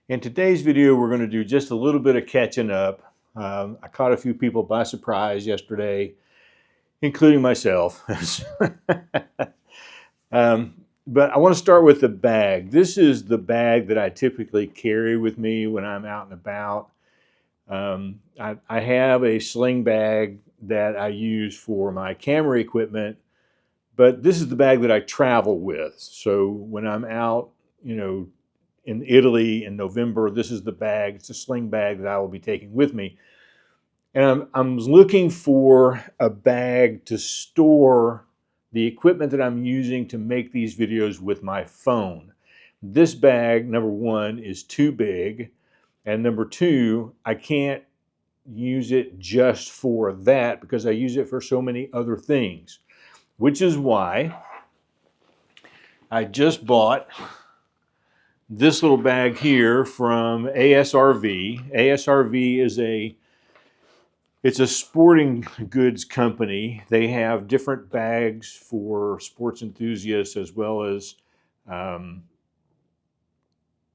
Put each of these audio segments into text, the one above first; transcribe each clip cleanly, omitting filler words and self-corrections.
In today's video, we're going to do just a little bit of catching up. I caught a few people by surprise yesterday, including myself. But I want to start with the bag. This is the bag that I typically carry with me when I'm out and about. I have a sling bag that I use for my camera equipment, but this is the bag that I travel with. So when I'm out, in Italy in November, this is the bag. It's a sling bag that I will be taking with me. And I'm looking for a bag to store the equipment that I'm using to make these videos with my phone. This bag, number one, is too big. And number two, I can't use it just for that because I use it for so many other things, which is why I just bought this little bag here from ASRV. ASRV is it's a sporting goods company. They have different bags for sports enthusiasts as well as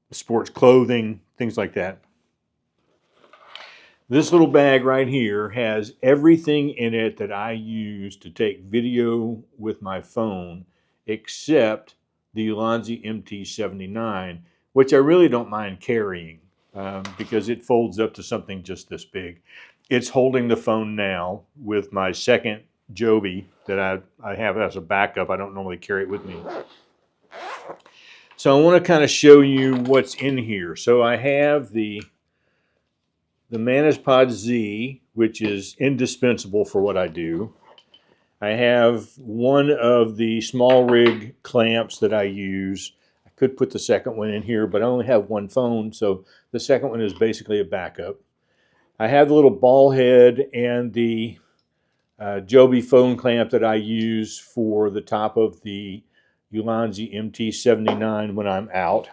sports clothing, things like that. This little bag right here has everything in it that I use to take video with my phone, except the Ulanzi MT79, which I really don't mind carrying because it folds up to something just this big. It's holding the phone now with my second Joby that I have as a backup. I don't normally carry it with me. So I want to kind of show you what's in here. So I have the Manus-Pod Z, which is indispensable for what I do. I have one of the small rig clamps that I use. I could put the second one in here, but I only have one phone, so the second one is basically a backup. I have the little ball head and the Joby phone clamp that I use for the top of the Ulanzi MT79 when I'm out.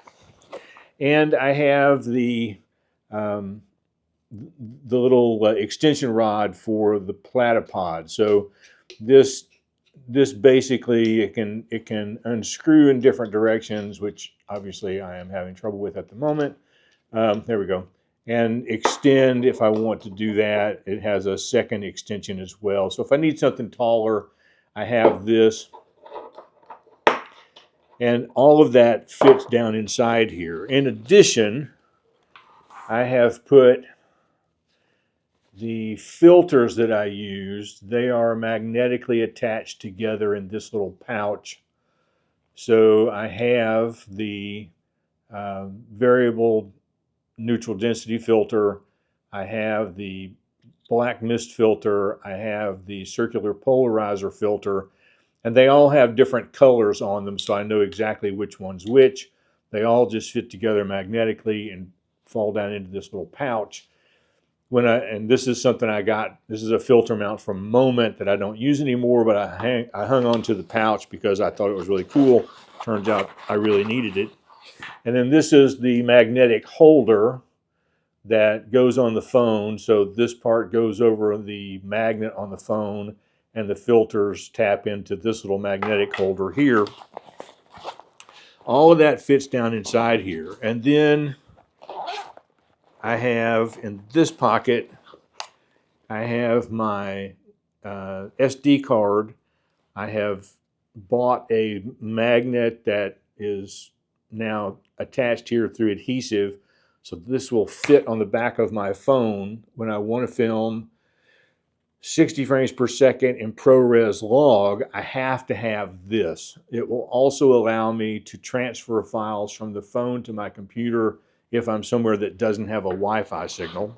And I have the little extension rod for the platypod. So this basically it can unscrew in different directions, which obviously I am having trouble with at the moment. There we go. And extend if I want to do that. It has a second extension as well. So if I need something taller, I have this. And all of that fits down inside here. In addition, I have put the filters that I use. They are magnetically attached together in this little pouch. So I have the variable neutral density filter. I have the black mist filter. I have the circular polarizer filter. And they all have different colors on them, so I know exactly which one's which. They all just fit together magnetically and fall down into this little pouch. And this is something I got. This is a filter mount from Moment that I don't use anymore, but I hung on to the pouch because I thought it was really cool. Turns out I really needed it. And then this is the magnetic holder that goes on the phone. So this part goes over the magnet on the phone, and the filters tap into this little magnetic holder here. All of that fits down inside here. And then I have in this pocket, I have my SD card. I have bought a magnet that is now attached here through adhesive. So this will fit on the back of my phone when I want to film 60 frames per second in ProRes log. I have to have this. It will also allow me to transfer files from the phone to my computer if I'm somewhere that doesn't have a Wi-Fi signal.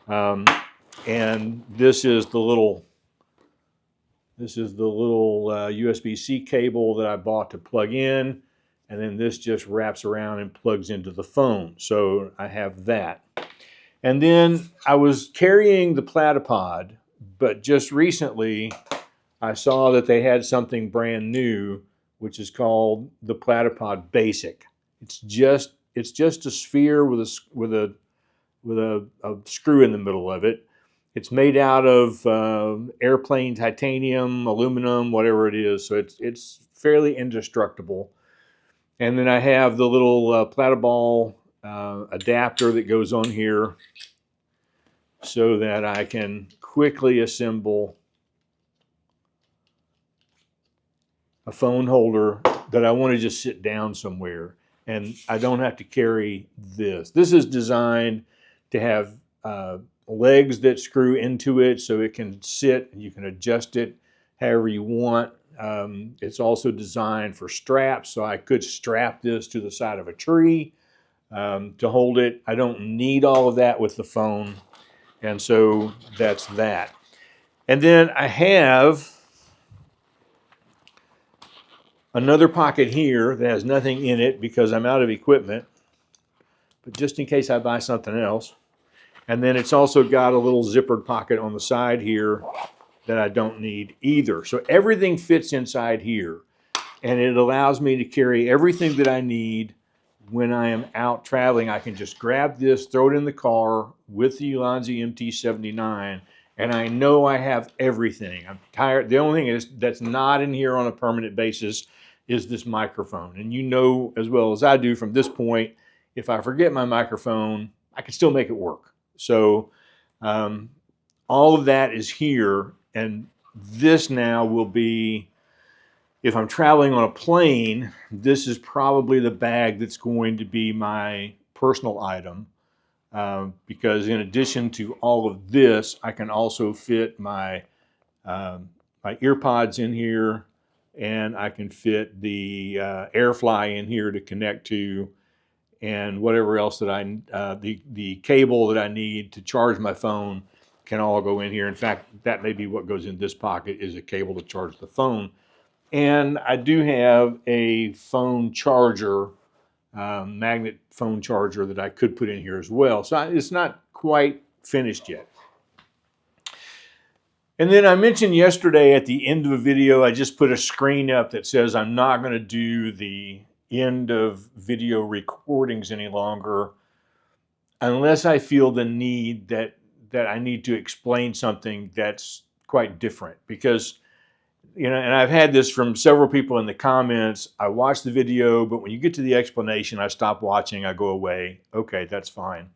And this is the little USB-C cable that I bought to plug in, and then this just wraps around and plugs into the phone. So I have that. And then I was carrying the platypod, but just recently I saw that they had something brand new, which is called the Platypod Basic. It's just a sphere with a screw in the middle of it. It's made out of airplane titanium, aluminum, whatever it is. So it's fairly indestructible. And then I have the little Platyball adapter that goes on here so that I can quickly assemble a phone holder that I want to just sit down somewhere, and I don't have to carry this. This is designed to have legs that screw into it so it can sit and you can adjust it however you want. It's also designed for straps, so I could strap this to the side of a tree to hold it. I don't need all of that with the phone, and so that's that. And then I have another pocket here that has nothing in it because I'm out of equipment, but just in case I buy something else. And then it's also got a little zippered pocket on the side here that I don't need either. So everything fits inside here, and it allows me to carry everything that I need when I am out traveling. I can just grab this, throw it in the car with the Ulanzi MT79, and I know I have everything. I'm tired. The only thing that's not in here on a permanent basis is this microphone. And you know as well as I do from this point, if I forget my microphone, I can still make it work. So all of that is here, and this now will be, if I'm traveling on a plane, this is probably the bag that's going to be my personal item, because in addition to all of this, I can also fit my my earpods in here, and I can fit the AirFly in here to connect to, and whatever else that the cable that I need to charge my phone can all go in here. In fact, that may be what goes in this pocket, is a cable to charge the phone. And I do have a phone charger, magnet phone charger that I could put in here as well. So it's not quite finished yet. And then I mentioned yesterday at the end of a video, I just put a screen up that says I'm not going to do the end of video recordings any longer unless I feel the need that I need to explain something that's quite different. Because, you know, and I've had this from several people in the comments, I watch the video, but when you get to the explanation, I stop watching, I go away. Okay, that's fine.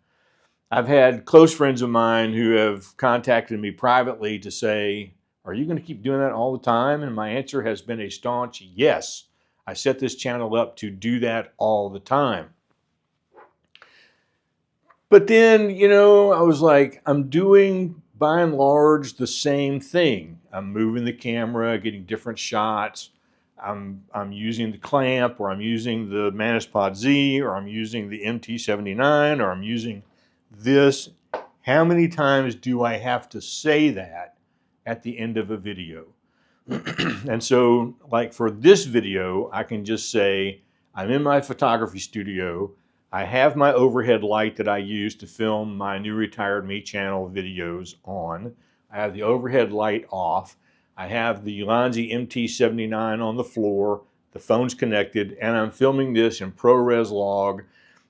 I've had close friends of mine who have contacted me privately to say, are you going to keep doing that all the time? And my answer has been a staunch yes. I set this channel up to do that all the time. But then, you know, I was like, I'm doing by and large the same thing. I'm moving the camera, getting different shots. I'm using the clamp, or I'm using the Manus-Pod Z, or I'm using the MT79, or I'm using this. How many times do I have to say that at the end of a video? And so, like for this video, I can just say, I'm in my photography studio. I have my overhead light that I use to film my New Retired Me channel videos on. I have the overhead light off. I have the Ulanzi MT79 on the floor. The phone's connected, and I'm filming this in ProRes log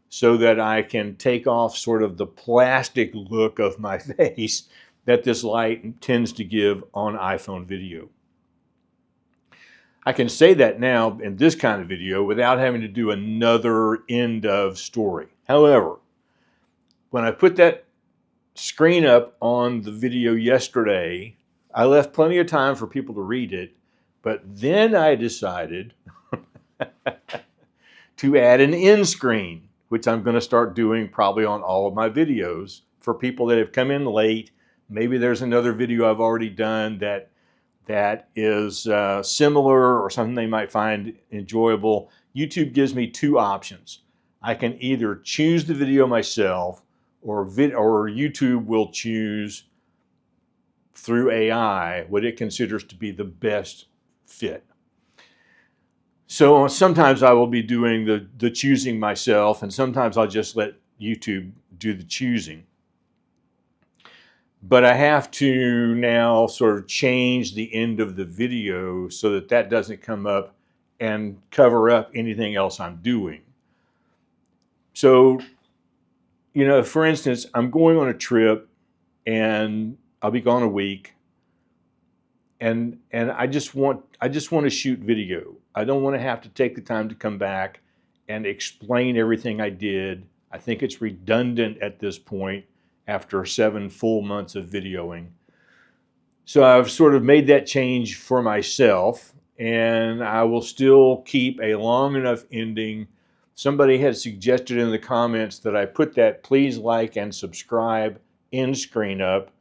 so that I can take off sort of the plastic look of my face that this light tends to give on iPhone video. I can say that now in this kind of video without having to do another end of story. However, when I put that screen up on the video yesterday, I left plenty of time for people to read it, but then I decided to add an end screen, which I'm going to start doing probably on all of my videos for people that have come in late. Maybe there's another video I've already done that is similar or something they might find enjoyable. YouTube gives me two options. I can either choose the video myself, or YouTube will choose through AI what it considers to be the best fit. So sometimes I will be doing the choosing myself, and sometimes I'll just let YouTube do the choosing. But I have to now sort of change the end of the video so that that doesn't come up and cover up anything else I'm doing. So, you know, for instance, I'm going on a trip and I'll be gone a week, and I just want to shoot video. I don't want to have to take the time to come back and explain everything I did I think it's redundant at this point after 7 full months of videoing. So I've sort of made that change for myself, and I will still keep a long enough ending. Somebody had suggested in the comments that I put that please like and subscribe end screen up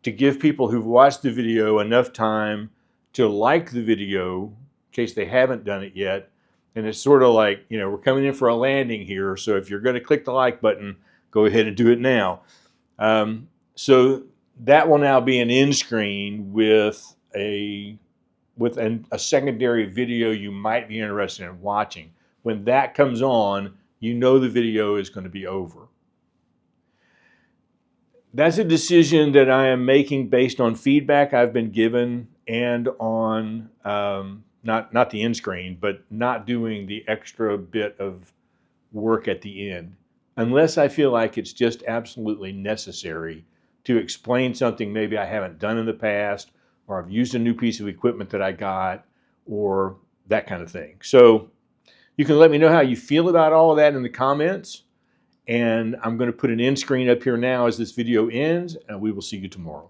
to give people who've watched the video enough time to like the video in case they haven't done it yet. And it's sort of like, you know, we're coming in for a landing here. So if you're going to click the like button, go ahead and do it now. So that will now be an end screen with a secondary video you might be interested in watching. When that comes on, you know the video is going to be over. That's a decision that I am making based on feedback I've been given and on not the end screen, but not doing the extra bit of work at the end, unless I feel like it's just absolutely necessary to explain something maybe I haven't done in the past, or I've used a new piece of equipment that I got, or that kind of thing. So you can let me know how you feel about all of that in the comments. And I'm going to put an end screen up here now as this video ends, and we will see you tomorrow.